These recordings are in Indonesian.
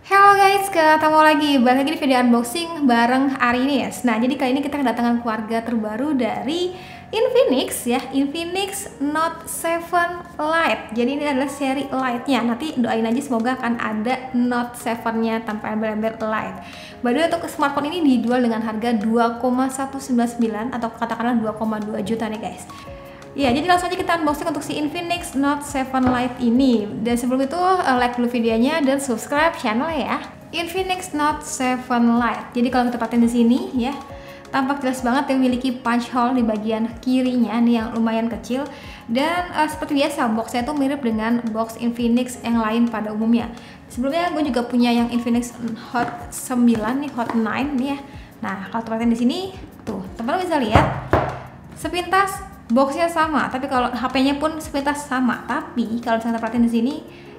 Halo guys, ketemu lagi, balik lagi di video unboxing bareng Arines. Nah, jadi kali ini kita kedatangan keluarga terbaru dari Infinix ya, Infinix Note 7 Lite. Jadi ini adalah seri Lite-nya. Nanti doain aja semoga akan ada Note 7-nya tanpa embel-embel Lite. By the way, untuk smartphone ini dijual dengan harga 2,199 atau katakanlah 2,2 juta nih guys. Ya, jadi langsung aja kita unboxing untuk si Infinix Note 7 Lite ini. Dan sebelum itu, like dulu videonya dan subscribe channel ya. Infinix Note 7 Lite. Jadi kalau kita perhatiin di sini ya, tampak jelas banget yang memiliki punch hole di bagian kirinya nih yang lumayan kecil. Dan seperti biasa, boxnya itu mirip dengan box Infinix yang lain pada umumnya. Sebelumnya gue juga punya yang Infinix Hot 9 nih, Hot 9 nih ya. Nah, kalau perhatiin di sini, tuh teman-teman bisa lihat sepintas boxnya sama, tapi kalau HP-nya pun sepintas sama. Tapi kalau misalnya perhatiin di sini,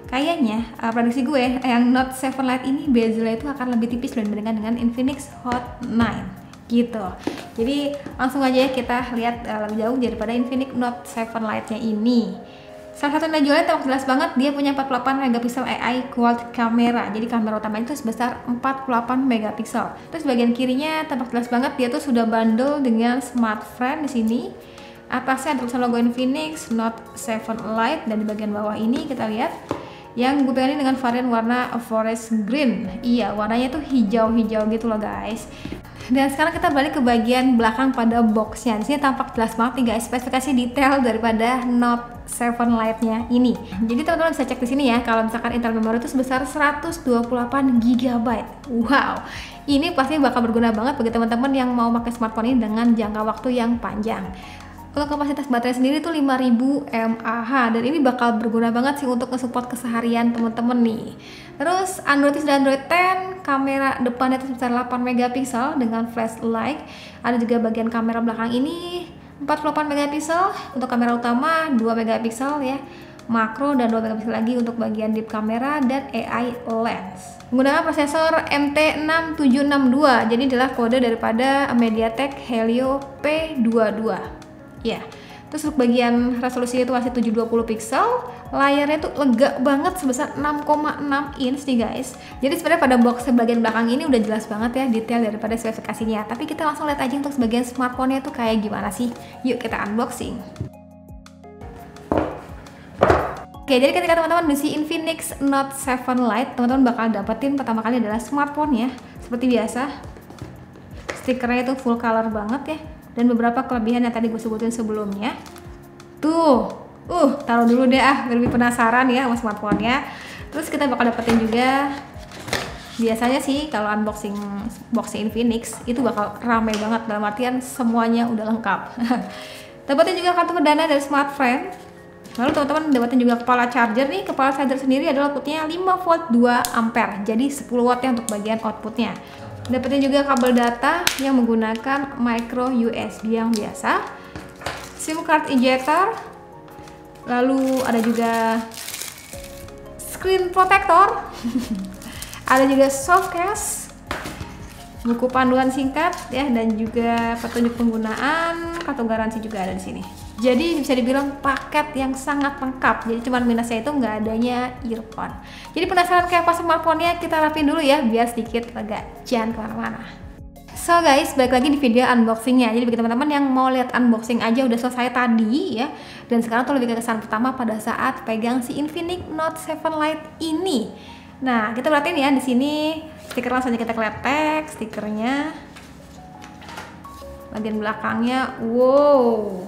kayaknya prediksi gue yang Note 7 Lite ini bezelnya itu akan lebih tipis dibandingkan dengan Infinix Hot 9 gitu. Jadi langsung aja kita lihat lebih jauh daripada Infinix Note 7 Lite-nya ini. Salah satu nilai jualnya tampak jelas banget, dia punya 48 megapiksel AI quad camera. Jadi kamera utamanya itu sebesar 48 megapiksel. Terus bagian kirinya tampak jelas banget dia tuh sudah bundle dengan smart frame di sini. Atasnya ada tulisan logo Infinix Note 7 Lite, dan di bagian bawah ini kita lihat yang gue pengen dengan varian warna forest green. Iya, warnanya tuh hijau-hijau gitu loh guys. Dan sekarang kita balik ke bagian belakang pada boxnya. Di sini tampak jelas banget nih guys, spesifikasi detail daripada Note 7 Lite-nya ini. Jadi teman-teman bisa cek di sini ya, kalau misalkan internal memori itu sebesar 128 GB. Wow, ini pasti bakal berguna banget bagi teman-teman yang mau pakai smartphone ini dengan jangka waktu yang panjang. Untuk kapasitas baterai sendiri tuh 5000 mAh, dan ini bakal berguna banget sih untuk nge-support keseharian temen-temen nih. Terus Android sudah Android 10, kamera depannya itu sebesar 8 megapiksel dengan flashlight. Ada juga bagian kamera belakang ini 48 megapiksel, untuk kamera utama 2 megapiksel ya, makro, dan 2 megapiksel lagi untuk bagian deep kamera dan AI lens. Menggunakan prosesor MT6762, jadi adalah kode daripada MediaTek Helio P22. Ya, terus untuk bagian resolusi itu masih 720 pixel, layarnya tuh lega banget sebesar 6,6 inch nih guys. Jadi sebenarnya pada box bagian belakang ini udah jelas banget ya detail daripada spesifikasinya. Tapi kita langsung lihat aja untuk bagian smartphone-nya tuh kayak gimana sih. Yuk kita unboxing. Oke, jadi ketika teman-teman beli Infinix Note 7 Lite, teman-teman bakal dapetin pertama kali adalah smartphone ya. Seperti biasa, stikernya itu full color banget ya. Dan beberapa kelebihan yang tadi gue sebutin sebelumnya. Tuh, taruh dulu deh lebih penasaran ya sama smartphone-nya. Terus kita bakal dapetin juga, biasanya sih kalau unboxing boxing Infinix itu bakal ramai banget, dalam artian semuanya udah lengkap. Dapetin juga kartu perdana dari smart frame. Lalu teman-teman dapetin juga kepala charger nih. Kepala charger sendiri adalah outputnya 5 volt 2 ampere, jadi 10 watt ya untuk bagian outputnya. Dapetin juga kabel data yang menggunakan micro USB yang biasa, SIM card ejector, lalu ada juga screen protector, ada juga soft case, buku panduan singkat ya, dan juga petunjuk penggunaan, kartu garansi juga ada di sini. Jadi bisa dibilang paket yang sangat lengkap. Jadi cuman minusnya itu nggak adanya earphone. Jadi penasaran kayak apa smartphone-nya, kita rapin dulu ya biar sedikit lega, jangan kemana-mana. So guys, balik lagi di video unboxingnya. Jadi bagi teman-teman yang mau lihat unboxing aja udah selesai tadi ya. Dan sekarang tuh lebih ke kesan pertama pada saat pegang si Infinix Note 7 Lite ini. Nah, kita perhatiin ya di sini stiker, langsung aja kita kletek stikernya. Bagian belakangnya, wow.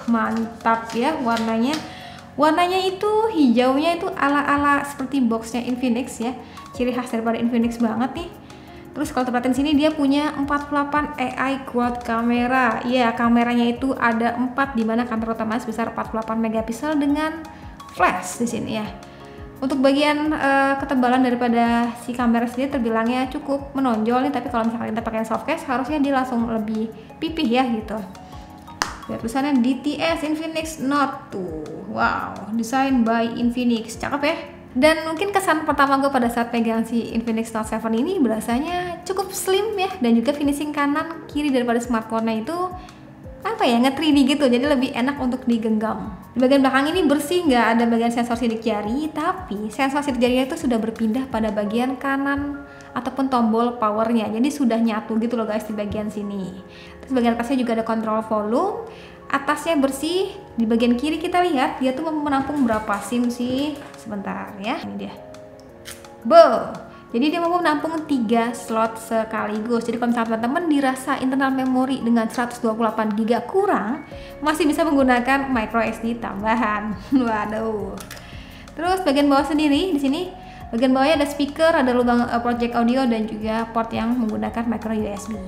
Mantap ya warnanya. Warnanya itu hijaunya itu ala-ala seperti boxnya Infinix ya. Ciri khas daripada Infinix banget nih. Terus kalau perhatiin sini dia punya 48 AI quad kamera. Ya, kameranya itu ada 4, dimana kamera utama sebesar 48 megapiksel dengan flash di sini ya. Untuk bagian ketebalan daripada si kamera sendiri terbilangnya cukup menonjol nih, tapi kalau misalkan kita pakai soft case harusnya dia langsung lebih pipih ya gitu. Lihat tulisannya DTS Infinix Note tuh. Wow, design by Infinix. Cakep ya. Dan mungkin kesan pertama gue pada saat pegang si Infinix Note 7 ini berasanya cukup slim ya, dan juga finishing kanan kiri daripada smartphone-nya itu apa ya, nge-3D gitu, jadi lebih enak untuk digenggam. Di bagian belakang ini bersih, nggak ada bagian sensor sidik jari, tapi sensor sidik jarinya itu sudah berpindah pada bagian kanan ataupun tombol powernya, jadi sudah nyatu gitu loh guys di bagian sini. Terus bagian atasnya juga ada kontrol volume, atasnya bersih. Di bagian kiri kita lihat dia tuh menampung berapa SIM sih, sebentar ya, ini dia. Jadi dia mau menampung 3 slot sekaligus. Jadi kalau misalnya teman-teman dirasa internal memori dengan 128 GB kurang, masih bisa menggunakan micro SD tambahan. Waduh. Terus bagian bawah sendiri di sini, bagian bawahnya ada speaker, ada lubang port jack audio dan juga port yang menggunakan micro USB.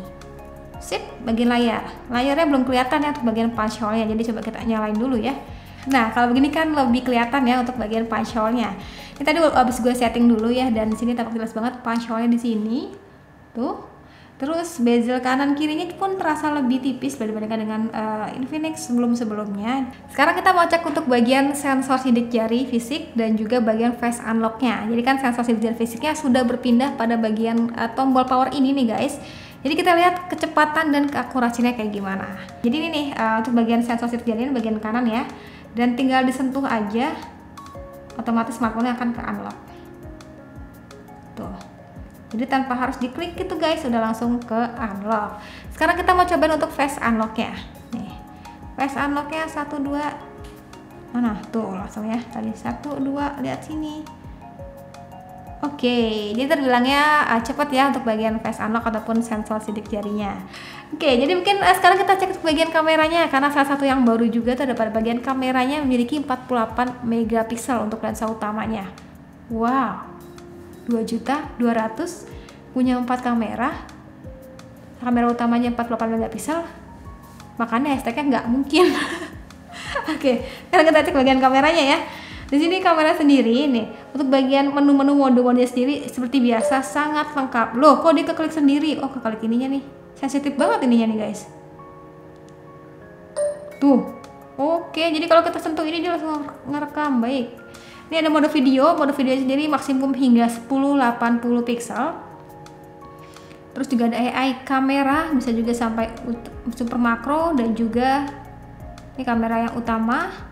Sip, bagian layar. Layarnya belum kelihatan ya untuk bagian punch hole-nya. Jadi coba kita nyalain dulu ya. Nah, kalau begini kan lebih kelihatan ya untuk bagian punch hole-nya. Ini tadi habis gue setting dulu ya, dan sini tampak jelas banget punch hole-nya di sini. Tuh. Terus bezel kanan kirinya pun terasa lebih tipis dibandingkan dengan Infinix sebelum-sebelumnya. Sekarang kita mau cek untuk bagian sensor sidik jari fisik dan juga bagian face unlock-nya. Jadi kan sensor sidik jari fisiknya sudah berpindah pada bagian tombol power ini nih guys. Jadi kita lihat kecepatan dan keakurasinya kayak gimana. Jadi ini nih untuk bagian sensor sidik jari ini bagian kanan ya. Dan tinggal disentuh aja, otomatis smartphone akan ke unlock. Tuh. Jadi tanpa harus diklik gitu guys, sudah langsung ke unlock. Sekarang kita mau cobain untuk face unlock-nya. Nih. Face unlock-nya 1 2. Mana? Tuh, langsung ya. Tadi 1 2, lihat sini. Oke, jadi terbilangnya cepat ya untuk bagian face unlock ataupun sensor sidik jarinya. Oke, jadi mungkin sekarang kita cek bagian kameranya, karena salah satu yang baru juga tuh ada pada bagian kameranya memiliki 48 megapiksel untuk lensa utamanya. Wow, 2.200.000 punya 4 kamera. Kamera utamanya 48 megapiksel. Makanya hashtagnya nggak mungkin. Oke, sekarang kita cek bagian kameranya ya. Di sini kamera sendiri nih, untuk bagian menu-menu mode-mode sendiri seperti biasa sangat lengkap. Loh, kok dia keklik sendiri? Oh, keklik ininya nih. Sensitif banget ininya nih, guys. Tuh. Oke, jadi kalau kita sentuh ini dia langsung ngerekam. Baik. Ini ada mode video sendiri maksimum hingga 1080 pixel. Terus juga ada AI kamera, bisa juga sampai super makro, dan juga ini kamera yang utama.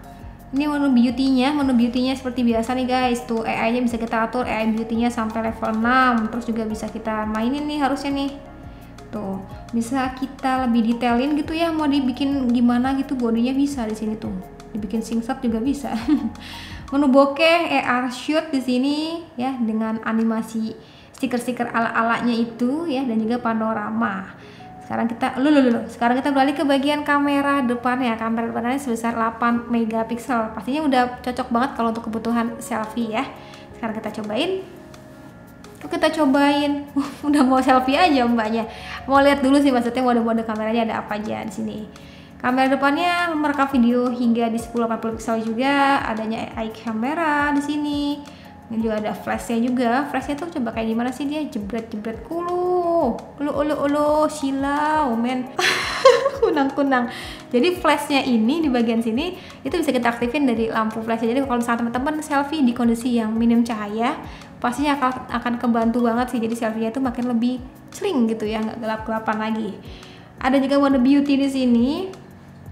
Ini menu beauty-nya seperti biasa nih guys. Tuh AI-nya bisa kita atur, AI beauty-nya sampai level 6. Terus juga bisa kita mainin nih harusnya nih. Tuh, bisa kita lebih detailin gitu ya, mau dibikin gimana gitu bodinya bisa di sini tuh. Dibikin singset juga bisa. Menu bokeh, AR shoot di sini ya dengan animasi stiker-stiker ala-alanya itu ya, dan juga panorama. Sekarang kita beralih ke bagian kamera depannya. Kamera depannya sebesar 8 megapiksel. Pastinya udah cocok banget kalau untuk kebutuhan selfie ya. Sekarang kita cobain. Udah mau selfie aja mbaknya. Mau lihat dulu sih maksudnya mode-mode kameranya ada apa aja di sini. Kamera depannya merekam video hingga di 1080 pixel juga. Adanya AI kamera di sini. Ini juga ada flashnya juga. Flashnya tuh coba kayak gimana sih dia, jebret-jebret silau men. kunang. Jadi flashnya ini di bagian sini itu bisa kita aktifin dari lampu flashnya. Jadi kalau misalnya teman-teman selfie di kondisi yang minim cahaya, pastinya akan kebantu banget sih. Jadi selfie-nya itu makin lebih cering gitu ya, nggak gelap-gelapan lagi. Ada juga mode beauty di sini.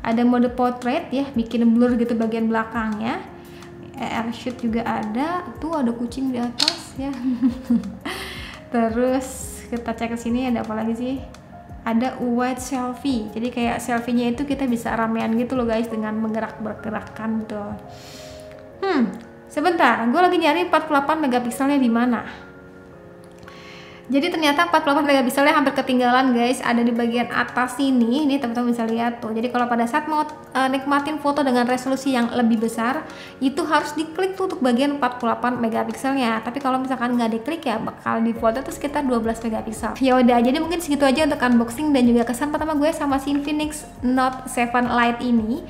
Ada mode portrait ya, bikin blur gitu bagian belakangnya. AR shoot juga ada. Tuh ada kucing di atas ya. Terus kita cek ke sini ada apa lagi sih? Ada wide selfie. Jadi kayak selfie-nya itu kita bisa ramean gitu loh guys, dengan bergerak-bergerakkan tuh. Sebentar, gue lagi nyari 48 megapikselnya di mana? Jadi ternyata 48 megapikselnya hampir ketinggalan guys, ada di bagian atas sini. Ini teman-teman bisa lihat tuh. Jadi kalau pada saat mau nikmatin foto dengan resolusi yang lebih besar, itu harus diklik tuh untuk bagian 48 megapikselnya. Tapi kalau misalkan nggak diklik ya bakal defaultnya tuh sekitar 12 megapiksel. Ya udah, jadi mungkin segitu aja untuk unboxing dan juga kesan pertama gue sama si Infinix Note 7 Lite ini.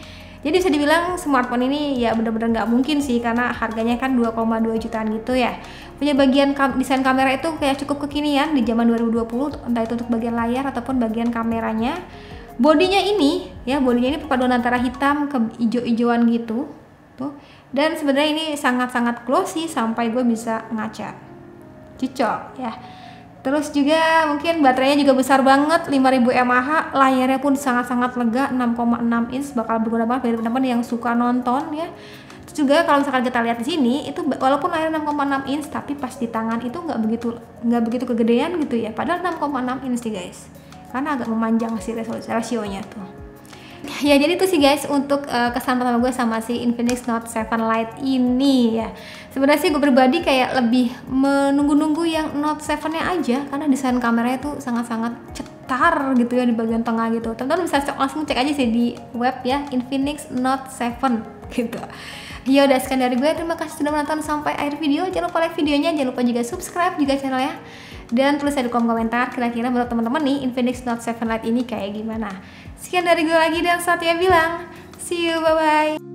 Jadi bisa dibilang smartphone ini ya bener-bener nggak mungkin sih, karena harganya kan 2,2 jutaan gitu ya. Punya bagian desain kamera itu kayak cukup kekinian di zaman 2020, entah itu untuk bagian layar ataupun bagian kameranya. Bodinya ini perpaduan antara hitam ke ijo-ijoan gitu tuh. Dan sebenarnya ini sangat-sangat glossy sampai gue bisa ngaca. Cocok ya. Terus juga mungkin baterainya juga besar banget, 5000 mAh, layarnya pun sangat-sangat lega, 6,6 inch, bakal berguna banget bagi teman-teman yang suka nonton ya. Terus juga kalau misalkan kita lihat di sini, itu walaupun layarnya 6,6 inch, tapi pas di tangan itu nggak begitu kegedean gitu ya. Padahal 6,6 inch nih guys, karena agak memanjang sih rasionya tuh. Ya jadi itu sih guys untuk kesan pertama gue sama si Infinix Note 7 Lite ini ya. Sebenarnya sih gue pribadi kayak lebih menunggu-nunggu yang Note 7-nya aja, karena desain kameranya tuh sangat-sangat cetar gitu ya di bagian tengah gitu. Teman-teman bisa langsung cek aja sih di web ya, Infinix Note 7 gitu. Ya udah, sekian dari gue, terima kasih sudah menonton sampai akhir video. Jangan lupa like videonya, jangan lupa juga subscribe juga channelnya, dan tulis di kolom komentar kira-kira menurut teman-teman nih Infinix Note 7 Lite ini kayak gimana. Sekian dari gue lagi, dan Satya bilang see you, bye bye.